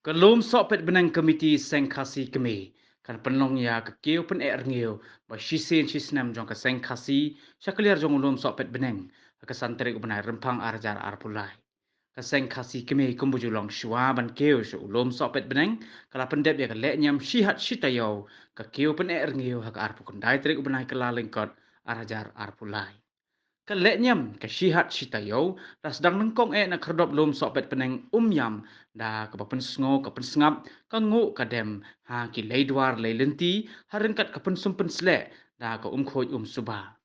Kelum sok pet benang komiti sengkasi kemi. Kan penlong ya ke kiu pen ngiu. Ba shisin shisnam jong ke sengkasi. Syakliar jong ulum sok pet benang. Ke santri benai rempang arjar arpulai. Ke sengkasi kemi kumbujulong shua ban kiu shu ulum sok pet benang. Kala pendep ya ke lek nyam shihat shitayo. Ke kiu pen ngiu hak arpukundai trik benai kelalengkot arjar arpulai. Kelek nyam ke syihat sitayo ras dang nengkong nak kerdop lum sok pet peneng yam da ke papen sngo ke pen sngap ke ngu kadem ha ki lei duar lei lenti harengkat ke pen sumpen slek da ke khoj suba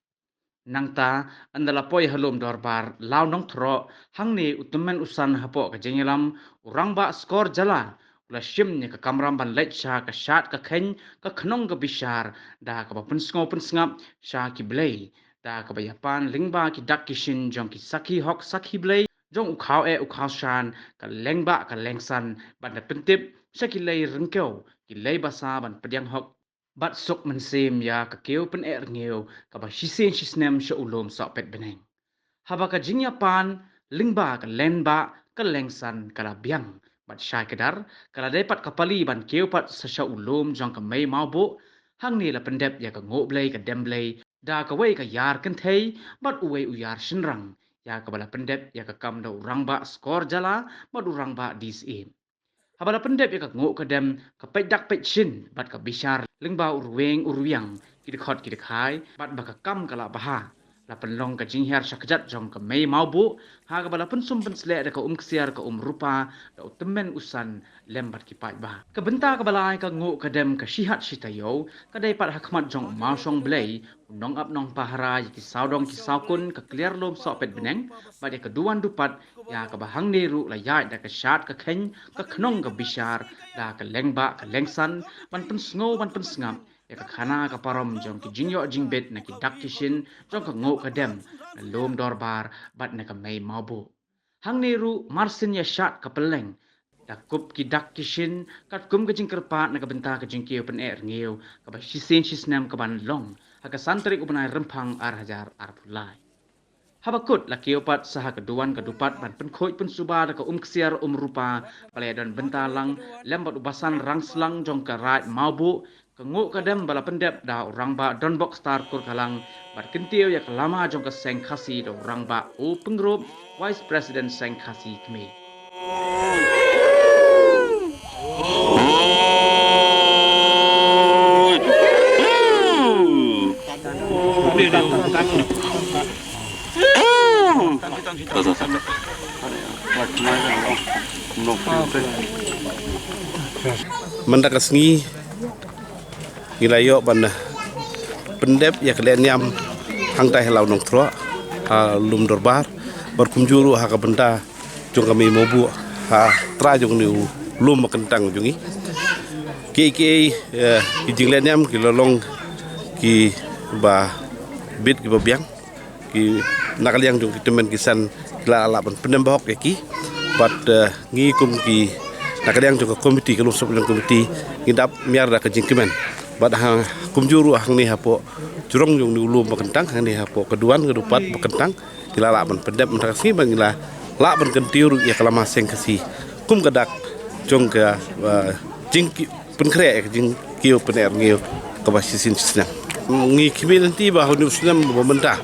nang ta andala poi halum dorbar lau nong thro hang ni utumen usan hapo ke jengelam urang ba skor jala ula shim ni ke kamram ban lech sha ke shat ke khen ke khnong ke bishar da ke papen sngo pen sngap sha ki blei da kebayapan lingba ki dak kishin jong ki saki hok saki blei jong ukhau shan ka lengba ka lengsan ban da pentip saki lei rengkeu ki lei basa ban pediang hok bat sok mensim ya ka keu pen ngeu ka ba shisen shisnem sha ulum sok pet beneng haba ka jingya pan lingba ka lenba ka lengsan kala biang bat syai kedar kala dapat kapali ban keu pat sasha ulum jong ka mei maubo hang ni la pendep ya ka ngo blei ka dem blei da ka wei ka yar kan thei bat uwei uyar shinrang ya ka bala pendep ya ka kam da urang ba skor jala bat urang ba dis in habala pendep ya ka ngo ka dem ka pet dak pet shin bat ka bishar lingba urweng urwiang kidikhot kidikhai bat ba ka kam kala baha la penlong ka jingher sakjat jong ka mei maubu ha ka bala pensum pensle da ka ksiar ka rupa da utemen usan lembat ki pai ba ka benta ka balai ka ngo ka dem ka shihat shitayo ka dai pat hakmat jong mausong blei nong ap nong pahara ki saudong ki saukun ka clear lom so pet beneng ba de ka duan dupat ya ka bahang ne ru la ya da ka shat ka khen ka khnong ka bishar da ka lengba ka lengsan ban pen sngo ban pen sngam ya ka khana ka parom jong ki jingyo jingbet na ki dak kishin jong ka ngo ka dem na lom dorbar bat na ka mei mabu hang ne ru marsin ya shat ka peleng da kup ki dak kishin kat kum ka jing kerpat na ka benta ka jing kiu pen ngeu ka ba shisen shisnam ka ban long ha ka santri ubnai rempang ar hajar ar pulai habakut la kiopat saha keduan kedupat ban penkhoi pun suba da ka ksiar rupa palai dan bentalang lembat ubasan rangslang jong ka rait maubu kenguk kadem bala pendep da orang ba don box star kur kalang bat kentiu ya kelama jong ka seng khasi da orang ba o pengrup vice president seng khasi kemi Mendakas ngi gilayo ban pendep ya kalian yam hang tai lau nong tro lum dorbar bar kumjuru ha ka benda jong kami mobu ha tra jong ni lum kentang jongi ki jinglen yam ki lolong ki ba bit ki biang ki nakaliang jong ki temen kisan kila ala ban pendem bahok ki bat ngi kum ki nakaliang jong komiti kelum sop komiti ngidap miar da ka jingkemen bat hang kumjuru hang ni hapo curong jong ni ulum kentang hang ni hapo keduan kedupat kentang kila la ban pendep mentasi bangila la ban kentiu ya kalama seng kasi kum kadak jong ka jingki penkre jing kiu pener ngiu ka basisin sisna ngi kimi nanti ba honu slam bomenta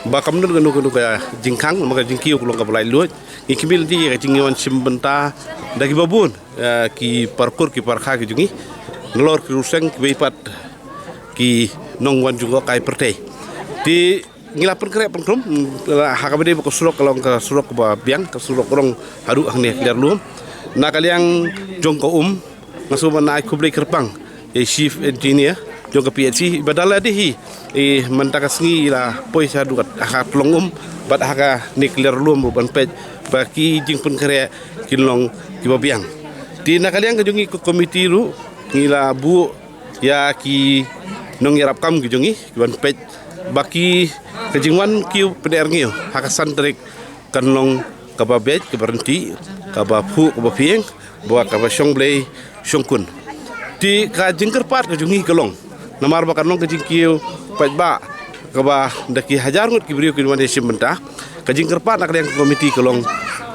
ba kamnun ganu ganu ka jingkang maka jingkiu kulong ka balai luot ngi kimi nanti ka jingyon simbenta dagi babun ki parkur ki parkha ki jungi ngelor ki ruseng ki beipat ki nongwan juga kai pertei di ngilapan kere pengkrum hakabede ko surok kalong ka surok ba biang ka surok rong haru hang ne kler lum na kaliang jong ko ngasuban na kublai kerpang e chief engineer jong ka PhD badala dehi e mantakas ngi la poi sa dukat ha tlong bat haka ni kler lum ban pej baki jing pun kere kinlong ki babiang di nakaliang ka jungi ko komiti ru ngila bu ya ki nong yarap kam ki jungi ban pej baki kejingwan ki peder ngiu hakasan trik kanlong ka babej ke berhenti ka bapu ka bapieng bawa ka basyong blei syongkun di ka jingker pat ka jungi kelong namar ba kanlong ka jingkiu pej ba ka ba daki hajar ngut ki beriu ki wan sim bentah ka jingker pat nakaliang komiti kelong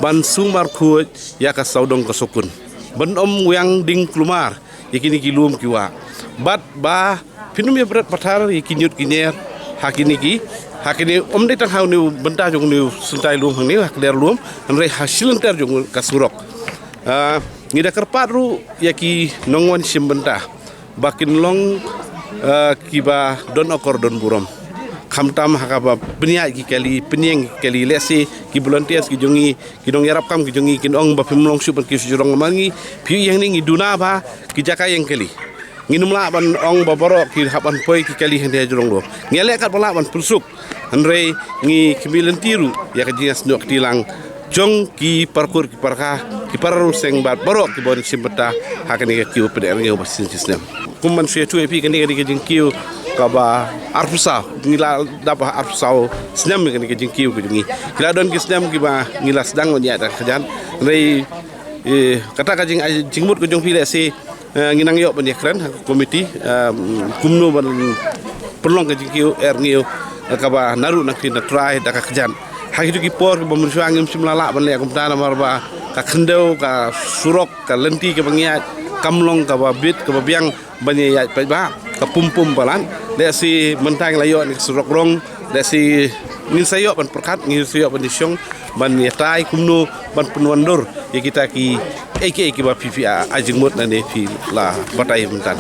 ban sumar kuat ya ka saudong ka sokun ban yang ding klumar yakini ki lum ki wa bat ba pinum ya berat patar yakini yut kinyer hakini de tang haw ni benta jong ni suntai lum hang ni hakler lum anre hasil ter jong kasurok ngida kerpat ru yaki nongwan simbenta bakin long kiba don okor don burom khamtam hakaba penia ki kali peniang kali lesi ki volunteers ki jongi ki dong yarap kam ki jongi ki ong ba pimlong super ki jurong mangi pi yang ni duna ba ki jaka yang kali nginumla ban ong ba boro ki haban poi ki kali hende jurong do ngele kat bala ban pusuk andre ngi kimilen tiru ya ka jingas nok tilang jong ki parkur ki parka ki pararu seng bat boro ki bon simbeta hakani ki kiu pede ngeu ba sistem kumman se tu epi kani ki jing kiu kaba arpusa ngila dapa arpusa senam kan ke jingkiu ke jingi kila don ki senam ki ba ngila sedang nya da kajan rei kata ka jingmut ko jong pile se nginang yo ban yakran komiti kumno ban perlong ke jingkiu ngiu kaba naru nak tin try da kajan hagitu ki por ko bom suangim simlala ban le kom tana marba ka khendau ka surok ka lenti ke bangia kamlong ka babit ka babiang banye ya ba ka pum balan desi mentang layo ni surok rong desi ngin sayo ban perkat ngin sayo ban disyong ban yetai kumno ban penwandur ya kita ki ba pipi ajingmut na ne fi la batai mentan